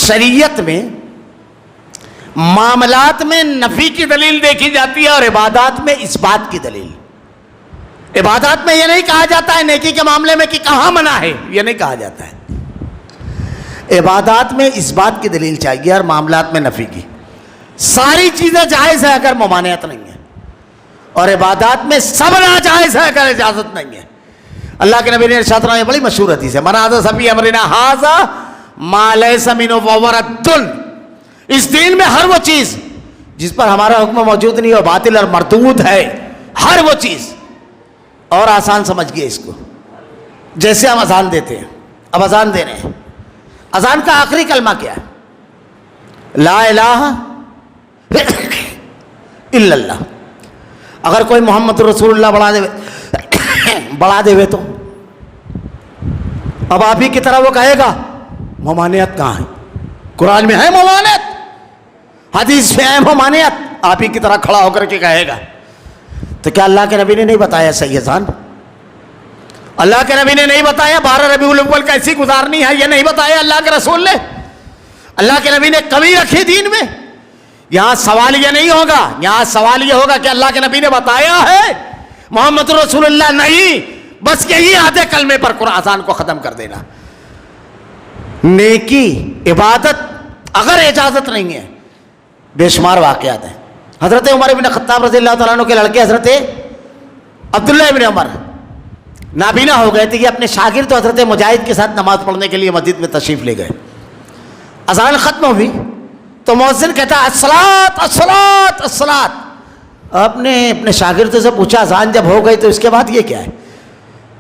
شریعت میں معاملات میں نفی کی دلیل دیکھی جاتی ہے اور عبادات میں اس بات کی دلیل. عبادات میں یہ نہیں کہا جاتا ہے نیکی کے معاملے میں کہ کہاں منع ہے, یہ نہیں کہا جاتا ہے. عبادات میں اس بات کی دلیل چاہیے اور معاملات میں نفی کی. ساری چیزیں جائز ہے اگر ممانعت نہیں ہے, اور عبادات میں سب ناجائز ہے اگر اجازت نہیں ہے. اللہ کے نبی نے ارشاد فرمایا, بڑی مشہور حدیث ہے, من احدث فی امرنا ھذا ما لیس منہ فہو رد. اس دین میں ہر وہ چیز جس پر ہمارا حکم موجود نہیں ہو باطل اور مردود ہے, ہر وہ چیز. اور آسان سمجھئے اس کو, جیسے ہم اذان دیتے ہیں, اب اذان دے رہے ہیں, اذان کا آخری کلمہ کیا ہے؟ لا الہ الا اللہ. اگر کوئی محمد رسول اللہ بڑھا دے تو اب آپ ہی کی طرح وہ کہے گا ممانعت کہاں ہے؟ قرآن میں ہے ممانعت, حدیث میں ہے ممانعت, آپ ہی کی طرح کھڑا ہو کر کے کہے گا. تو کیا اللہ کے نبی نے نہیں بتایا صحیح اذان؟ اللہ کے نبی نے نہیں بتایا 12 ربیع الاول کیسی گزارنی ہے؟ یہ نہیں بتایا اللہ کے رسول نے؟ اللہ کے نبی نے کمی رکھی دین میں؟ یہاں سوال یہ نہیں ہوگا, یہاں سوال یہ ہوگا کہ اللہ کے نبی نے بتایا ہے محمد رسول اللہ نہیں, بس یہی آدھے کلمے پر قرآن اذان کو ختم کر دینا. نیکی عبادت اگر اجازت نہیں ہے, بے شمار واقعات ہیں. حضرت عمر بن خطاب رضی اللہ تعالیٰ عنہ کے لڑکے حضرت عبداللہ ابن عمر نابینا ہو گئے تھے. یہ اپنے شاگرد تو حضرت مجاہد کے ساتھ نماز پڑھنے کے لیے مسجد میں تشریف لے گئے. اذان ختم ہوئی تو مؤذن کہتا ہے الصلاۃ الصلاۃ الصلاۃ. آپ نے اپنے شاگرد سے پوچھا اذان جب ہو گئی تو اس کے بعد یہ کیا ہے؟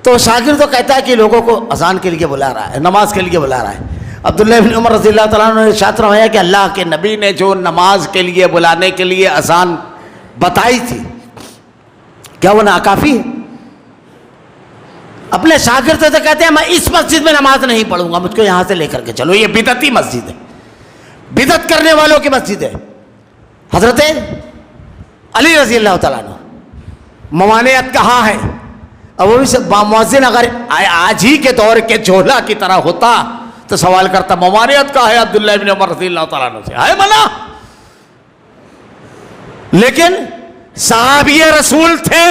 تو شاگرد تو کہتا ہے کہ لوگوں کو اذان کے لیے بلا رہا ہے, نماز کے لیے بلا رہا ہے. عبداللہ بن عمر رضی اللہ تعالیٰ عنہ نے ارشاد فرمایا کہ اللہ کے نبی نے جو نماز کے لیے بلانے کے لیے اذان بتائی تھی, کیا وہ ناکافی ہے؟ اپنے شاگرد سے کہتے ہیں میں اس مسجد میں نماز نہیں پڑھوں گا, مجھ کو یہاں سے لے کر کے چلو, یہ بدعتی مسجد ہے, بدعت کرنے والوں کی مسجد ہے. حضرت علی رضی اللہ تعالیٰ عنہ, ممانعت کہاں ہے؟ اب وہ بھی مؤذن اگر آج ہی کے دور کے جوہلا کی طرح ہوتا تو سوال کرتا ممانعت کا ہے عبداللہ ابن عمر رضی اللہ تعالیٰ عنہ سے, ہے منع. لیکن صحابی رسول تھے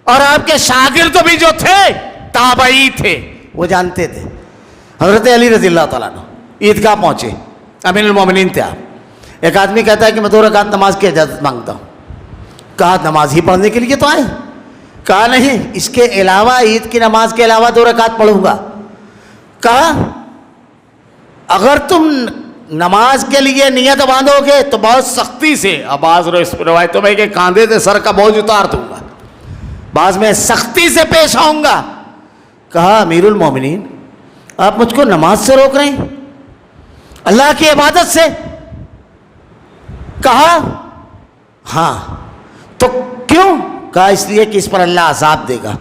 اور آپ کے شاگرد بھی جو تھے تابعی تھے, وہ جانتے تھے. حضرت علی رضی اللہ تعالیٰ عنہ عیدگاہ پہنچے, امیر المومنین تھے آپ. ایک آدمی کہتا ہے کہ میں 2 رکعت نماز کی اجازت مانگتا ہوں. کہا نماز ہی پڑھنے کے لیے تو آئے؟ کہا نہیں, اس کے علاوہ عید کی نماز کے علاوہ 2 رکعت پڑھوں گا. کہا اگر تم نماز کے لیے نیت باندھو گے تو بہت سختی سے, اب بعض روایتوں میں کہ کاندھے سے سر کا بوجھ اتار دوں گا, بعض میں سختی سے پیش آؤں گا. کہا امیر المومنین آپ مجھ کو نماز سے روک رہے ہیں, اللہ کی عبادت سے؟ کہا ہاں. تو کیوں؟ کہا اس لیے کہ اس پر اللہ عذاب دے گا.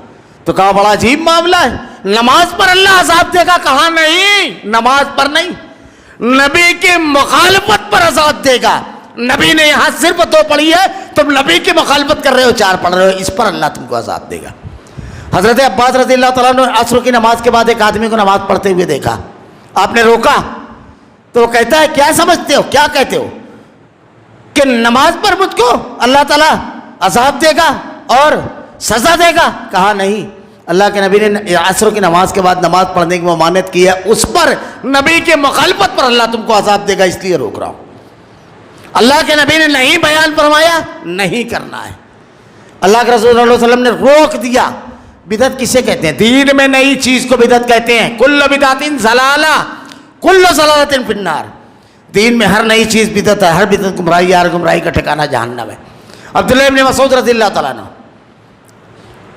تو کہا بڑا عجیب معاملہ ہے, نماز پر اللہ عذاب دے گا؟ کہا نہیں, نماز پر نہیں, نبی کی مخالفت پر عذاب دے گا. نبی نے یہاں صرف 2 پڑھی ہے, تم نبی کی مخالفت کر رہے ہو 4 پڑھ رہے ہو, اس پر اللہ تم کو عذاب دے گا. حضرت عباس رضی اللہ تعالیٰ نے عصر کی نماز کے بعد ایک آدمی کو نماز پڑھتے ہوئے دیکھا, آپ نے روکا تو وہ کہتا ہے کیا سمجھتے ہو, کیا کہتے ہو کہ نماز پر مجھ کو اللہ تعالیٰ عذاب دے گا اور سزا دے گا؟ کہا نہیں, اللہ کے نبی نے عصر کی نماز کے بعد نماز پڑھنے کی ممانعت کی ہے, اس پر نبی کے مخالفت پر اللہ تم کو عذاب دے گا, اس لیے روک رہا ہوں. اللہ کے نبی نے نہیں بیان فرمایا نہیں کرنا ہے, اللہ کے رسول صلی اللہ علیہ وسلم نے روک دیا. بدعت کسے کہتے ہیں؟ دین میں نئی چیز کو بدعت کہتے ہیں. کل بدعت ضلالہ کل ضلالۃ فی النار. دین میں ہر نئی چیز بدعت ہے, ہر بدعت گمراہی, ہر گمراہی کا ٹھکانہ جہنم ہے. عبداللہ ابن مسعود رضی اللہ تعالیٰ عنہ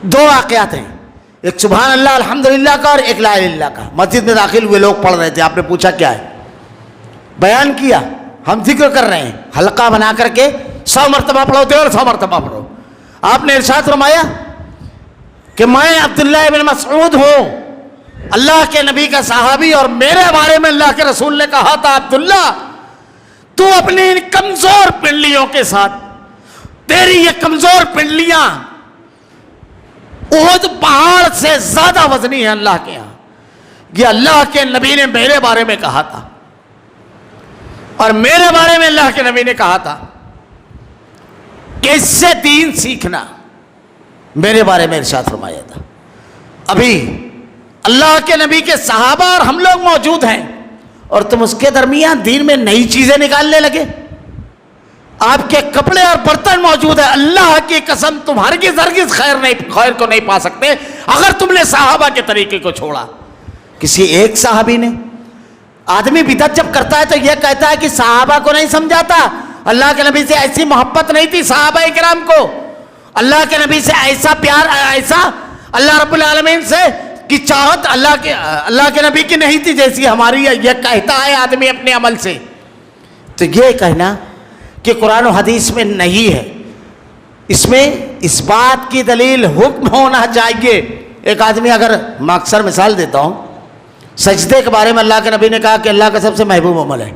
2 واقعات ہیں, ایک سبحان اللہ الحمدللہ کا اور ایک لا الہ الا اللہ کا. مسجد میں داخل ہوئے, لوگ پڑھ رہے تھے, آپ نے پوچھا کیا ہے؟ بیان کیا, ہم ذکر کر رہے ہیں, حلقہ بنا کر کے 100 مرتبہ پڑھو تھے اور 100 مرتبہ پڑھو. آپ نے ارشاد فرمایا کہ میں عبداللہ ابن مسعود ہوں, اللہ کے نبی کا صحابی, اور میرے بارے میں اللہ کے رسول نے کہا تھا عبداللہ تو اپنی ان کمزور پنڈلیوں کے ساتھ, تیری یہ کمزور پنڈلیاں احد پہاڑ سے زیادہ وزنی ہے اللہ کے ہاں. یہ اللہ کے نبی نے میرے بارے میں کہا تھا. اور میرے بارے میں اللہ کے نبی نے کہا تھا کہ اس سے دین سیکھنا، میرے بارے میں ارشاد فرمایا تھا. ابھی اللہ کے نبی کے صحابہ اور ہم لوگ موجود ہیں اور تم اس کے درمیان دین میں نئی چیزیں نکالنے لگے. آپ کے کپڑے اور برتن موجود ہیں، اللہ کی قسم تم ہرگز خیر کو نہیں پا سکتے اگر تم نے صحابہ کے طریقے کو چھوڑا. کسی ایک صحابی نے، آدمی بدعت جب کرتا ہے تو یہ کہتا ہے کہ صحابہ کو نہیں سمجھاتا، اللہ کے نبی سے ایسی محبت نہیں تھی صحابہ کرام کو، اللہ کے نبی سے ایسا پیار، ایسا اللہ رب العالمین سے کی چاہت اللہ کے نبی کی نہیں تھی جیسی ہماری. یہ کہتا ہے آدمی اپنے عمل سے. تو یہ کہنا کہ قرآن و حدیث میں نہیں ہے، اس میں اس بات کی دلیل حکم ہونا چاہیے. ایک آدمی، اگر میں اکثر مثال دیتا ہوں، سجدے کے بارے میں اللہ کے نبی نے کہا کہ اللہ کا سب سے محبوب عمل ہے.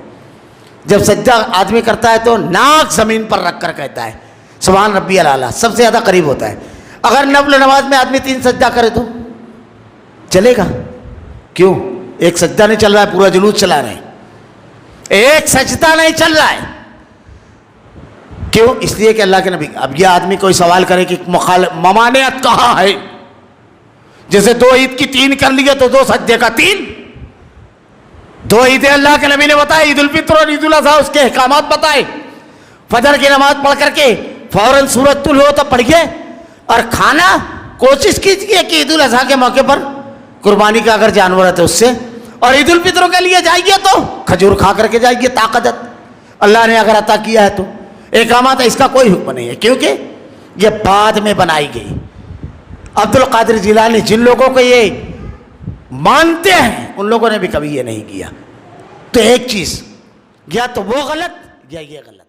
جب سجدہ آدمی کرتا ہے تو ناک زمین پر رکھ کر کہتا ہے سبحان ربی الاعلیٰ، سب سے زیادہ قریب ہوتا ہے. اگر نفل نماز میں آدمی 3 سجدہ کرے تو چلے گا؟ کیوں؟ ایک سجدہ نہیں چل رہا ہے، پورا جلوس چلا رہے ہیں. ایک سجدہ نہیں چل رہا ہے. کیوں؟ اس لیے کہ اللہ کے نبی. اب یہ آدمی کوئی سوال کرے کہ ممانعت کہاں ہے؟ جیسے 2 عید کی 3 کر لیے تو 2 سجدے کا 3. 2 عیدیں اللہ کے نبی نے بتائے، عید الفطر اور عید الاضحیٰ، اس کے احکامات بتائے. فجر کی نماز پڑھ کر کے فوراً سورج طلوع ہو تو پڑھیے، اور کھانا کوشش کیجیے کہ عید الاضحیٰ کے موقع پر قربانی کا اگر جانور ہے تو اس سے، اور عید الفطر کے لیے جائیے تو کھجور کھا کر کے جائیے. طاقت اللہ نے اگر عطا کیا ہے تو احکامات ہے، اس کا کوئی حکم نہیں ہے کیونکہ یہ بعد میں بنائی گئی. عبد القادر جیلانی جن لوگوں کو یہ مانتے ہیں ان لوگوں نے بھی کبھی یہ نہیں کیا. تو ایک چیز، یا تو وہ غلط یا یہ غلط.